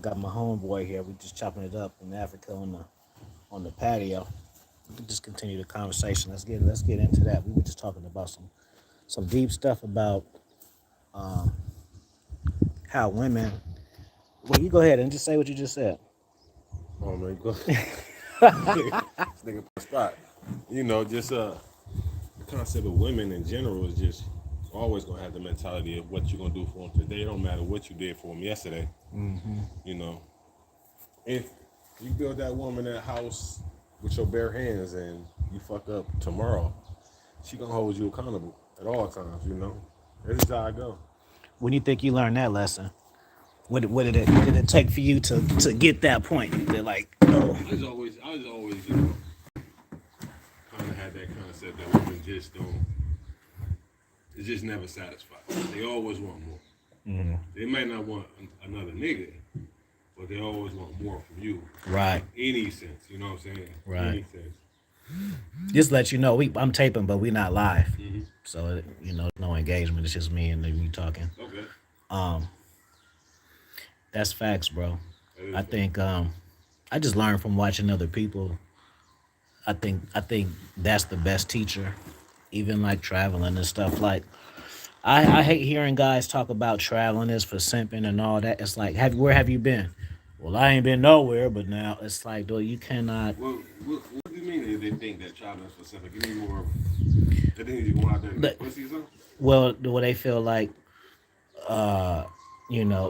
Got my homeboy here. We just chopping it up in Africa on the patio. We can just continue the conversation. Let's get into that. We were just talking about some deep stuff about how women. Well, you go ahead and just say what you just said. Oh man, go. This nigga spot. Just the concept of women in general is just always gonna have the mentality of what you're gonna do for them today. It don't matter what you did for them yesterday. You know, if you build that woman that house with your bare hands and you fuck up tomorrow, she gonna hold you accountable at all times. That's just how I go. When you think you learned that lesson, what did it take for you to get that point? They're like, oh, I was always, kind of had that concept that women just don't. It's just never satisfied. They always want more. They might not want another nigga, but they always want more from you. right, In any sense, you know what I'm saying? right. Any sense. Just let you know, I'm taping, but we not live. Hmm. So no engagement. It's just me and you talking. Okay. That's facts, bro. That is I fair. think I just learned from watching other people. I think that's the best teacher. Even like traveling and stuff. Like I hate hearing guys talk about traveling is for simping and all that. It's like, where have you been? Well, I ain't been nowhere, but now it's like, dude, you cannot. What do you mean they think that traveling is specific? Give me more. They think you going out there to But get pussy or something? well, the way they feel like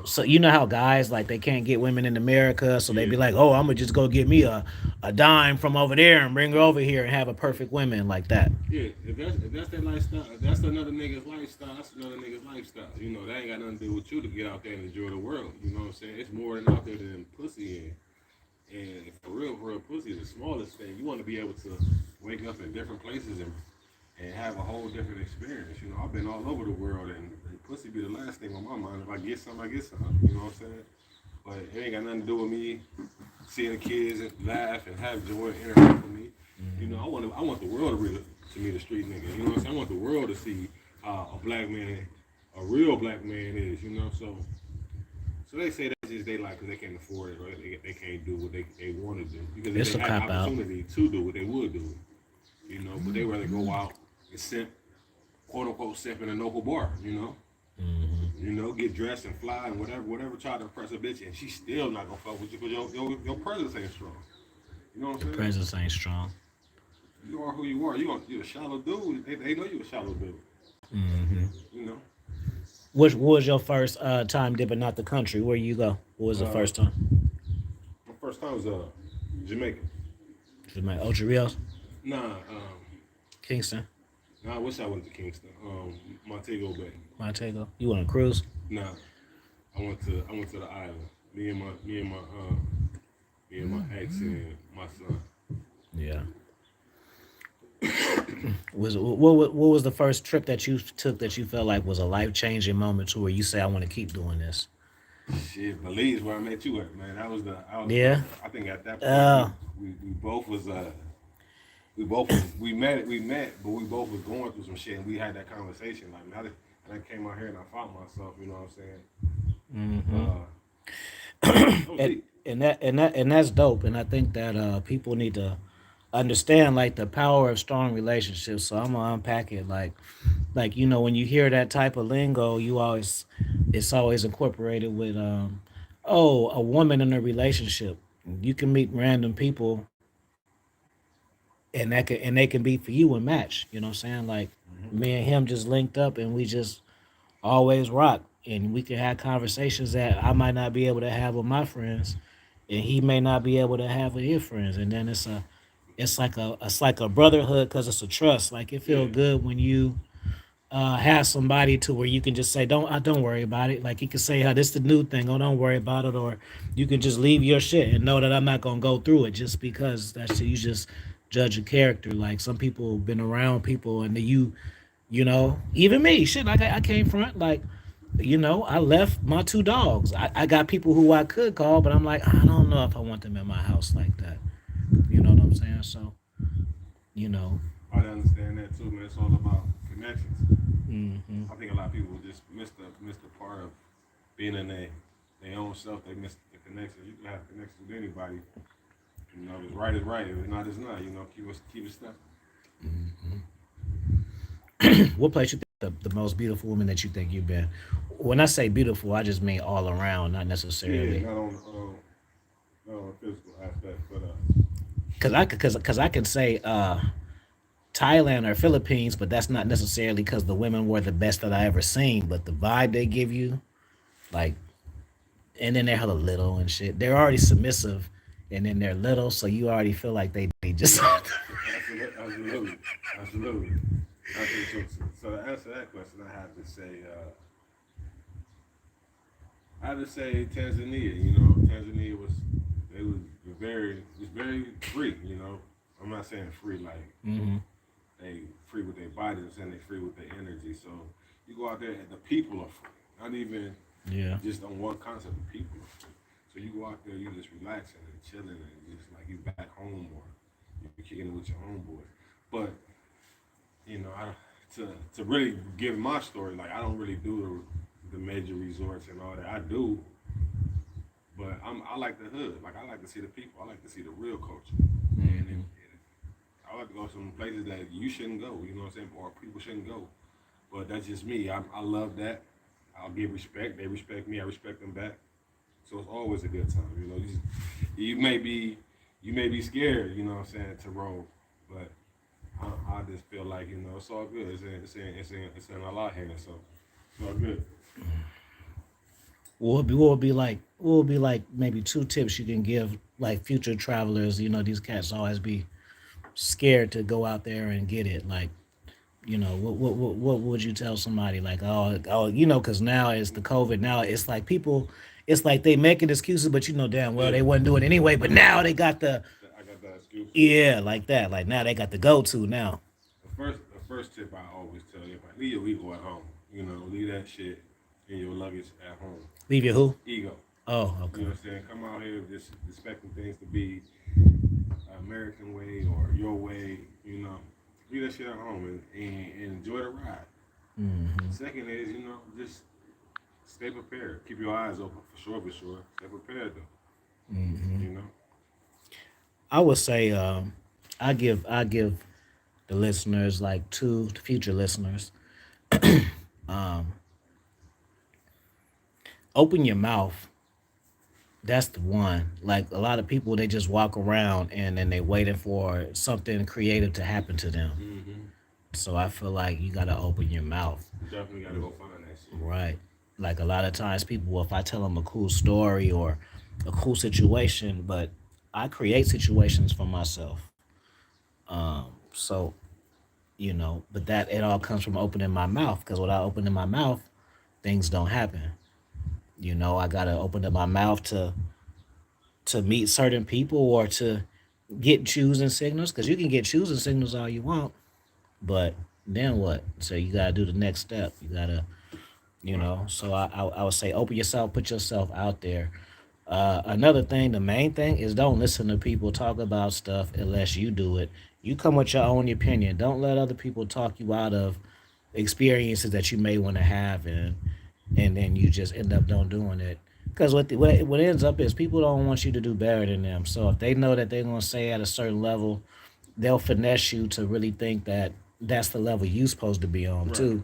so you know how guys like they can't get women in America, so they Yeah. be like, oh, I'm gonna just go get me a dime from over there and bring her over here and have a perfect women like that. Yeah, if that's their lifestyle, if that's another nigga's lifestyle, that's another nigga's lifestyle. That ain't got nothing to do with you to get out there and enjoy the world. You know what I'm saying? It's more than out there than pussy and for real, pussy is the smallest thing. You want to be able to wake up in different places and have a whole different experience. I've been all over the world and pussy be the last thing on my mind. If I get some, I get some. You know what I'm saying? But it ain't got nothing to do with me seeing the kids and laugh and have joy and interact with me. I want the world to meet a street nigga. You know what I'm saying? I want the world to see how a black man, a real black man is. So they say that's just they like because they can't afford it or they can't do what they want to do because if It's a they had cop the out. opportunity to do it, they would do it. But they rather go out and simp, quote unquote, simp in a local bar. Get dressed and fly and whatever, try to impress a bitch, and she's still not gonna fuck with you because your presence ain't strong. You know what I'm saying? Presence ain't strong. You are who you are. You a shallow dude. They know you a shallow dude. You know. What was your first time dipping out the country? Where you go? What was the Uh, first time? my first time was Jamaica. Was my Ocho Rios, Nah, Kingston, nah, I wish I went to Kingston. Montego Bay. Montego. You on a cruise? Nah, I went to the island. Me and my ex and my son. Yeah. What was the first trip that you took that you felt like was a life changing moment to where you say I want to keep doing this? Shit, Belize where I met you at, man. Yeah. I think at that point Uh. we both was we met, but we both was going through some shit, and we had that conversation. Like now that I came out here and I found myself, you know what I'm saying? That was and, deep. and that's dope. And I think that people need to understand like the power of strong relationships. So I'm gonna unpack it like when you hear that type of lingo, it's always incorporated with oh, a woman in a relationship. You can meet random people and they can be for you a match. You know what I'm saying? Like me and him just linked up and we just always rock. And we can have conversations that I might not be able to have with my friends, and he may not be able to have with his friends. And then it's like a brotherhood because it's a trust. Like it feels Yeah, good when you have somebody to where you can just say don't worry about it. Like you can say, this the new thing. Oh, don't worry about it. Or you can just leave your shit and know that I'm not gonna go through it just because that's you just judge a character. Like some people have been around people and even me, shit, like I came front, like, I left my two dogs. I got people who I could call, but I'm like, I don't know if I want them in my house like that. You know what I'm saying? So, you know, I understand that too, man. It's all about connections. hmm I think a lot of people just miss the part of being in their own self. They miss the connections. You can have connections with anybody. You know, if it's right, it's right. If it's not, it's not. You know, keep it stepping. What place you think the most beautiful woman that you think you've been? When I say beautiful, I just mean all around, not Yeah, necessarily. not on the physical aspect, but Cause I can say Thailand or Philippines, but that's not necessarily because the women were the best that I ever seen. But the vibe they give you, like, and then they're hella little and shit. They're already submissive, and then they're little, so you already feel like they just. absolutely, absolutely. So to answer that question, I have to say Tanzania. You know, Tanzania was it was very free. You know, I'm not saying free like Hmm. they free with their bodies. I'm saying they free with their energy. So you go out there and the people are free. Not even Yeah. just on one concept, the people are free. So you go out there, you just relaxing and chilling and just like you back home or you kicking it with your homeboys. But you know, to really give my story, like I don't really do the major resorts and all that. I do, but I like the hood. Like I like to see the people. I like to see the real culture. And I like to go to some places that you shouldn't go. You know what I'm saying? Or people shouldn't go. But that's just me. I love that. I'll give respect. They respect me. I respect them back. So it's always a good time. You know, you may be scared. You know what I'm saying, to roll, but I just feel like you know it's all good. It's in Allah hands, so it's all good. What would be like maybe two tips you can give like future travelers? You know, these cats always be scared to go out there and get it. Like, you know, what would you tell somebody like, you know, because now it's the COVID. Now it's like people, it's like they making excuses, but you know damn well Yeah, they wouldn't do it anyway. But now they got the I got that excuse. yeah, like that. Like now they got the go to now. The first tip I always tell you: leave your ego at home. You know, leave that shit in your luggage at home. Leave your who? Ego. Oh, You okay. know what I'm saying? Come out here just expecting things to be American way or your way. You know, leave that shit at home and enjoy the ride. Hmm. Second is, you know, just stay prepared. Keep your eyes open for sure, for sure. Stay prepared though. You know. I would say I give the listeners like two the future listeners open your mouth. That's the one. Like a lot of people, they just walk around and then they waiting for something creative to happen to them. Mm-hmm. So I feel like you gotta open your mouth, You definitely gotta go find that shit. right? Like a lot of times, people, if I tell them a cool story or a cool situation, but I create situations for myself. So you know, but that it all comes from opening my mouth. Because without opening my mouth, things don't happen. You know, I gotta open up my mouth to meet certain people or to get choosing signals. Because you can get choosing signals all you want, but then what? So you gotta do the next step. You gotta, you know. So I would say open yourself, put yourself out there. Another thing, the main thing is don't listen to people talk about stuff unless you do it. You come with your own opinion. Don't let other people talk you out of experiences that you may want to have, and then you just end up don't doing it. Because what ends up is people don't want you to do better than them. So if they know that they're gonna say at a certain level, they'll finesse you to really think that that's the level you supposed to be on Right. too,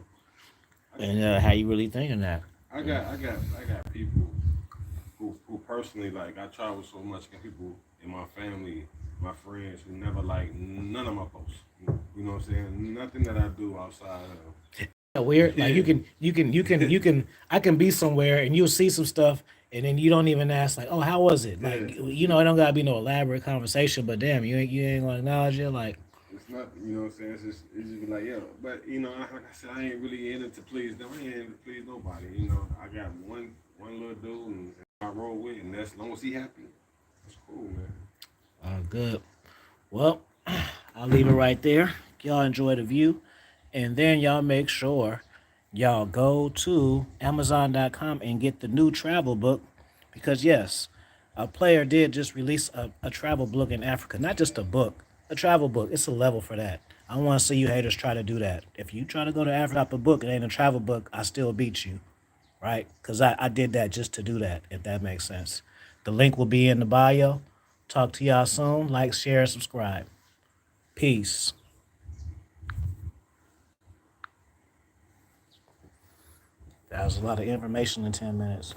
and how you really thinking that. I got people who personally like I travel so much. Got people in my family, my friends who never like none of my posts. You know what I'm saying? Nothing that I do outside of. Weird. Like Yeah. you can. I can be somewhere and you'll see some stuff, and then you don't even ask like, "Oh, how was it?" Yeah. Like, you know, it don't gotta be no elaborate conversation, but damn, you ain't gonna acknowledge it. Like, It's not, you know what I'm saying? It's just be like, yeah. But, you know, like I said, I ain't really in it to please them. I ain't in it to please nobody. You know, I got one little dude and I roll with, and that's as long as he happy. That's cool, man. good. Well, I'll leave it right there. Y'all enjoy the view, and then y'all make sure y'all go to Amazon.com and get the new travel book, because yes, a player did just release a travel book in Africa, not just a book, a travel book. It's a level for that. I want to see you haters try to do that. If you try to go to Africa up a book, it ain't a travel book. I still beat you, right? Because I did that just to do that. If that makes sense. The link will be in the bio. Talk to y'all soon. Like, share, subscribe. Peace. That was a lot of information in 10 minutes.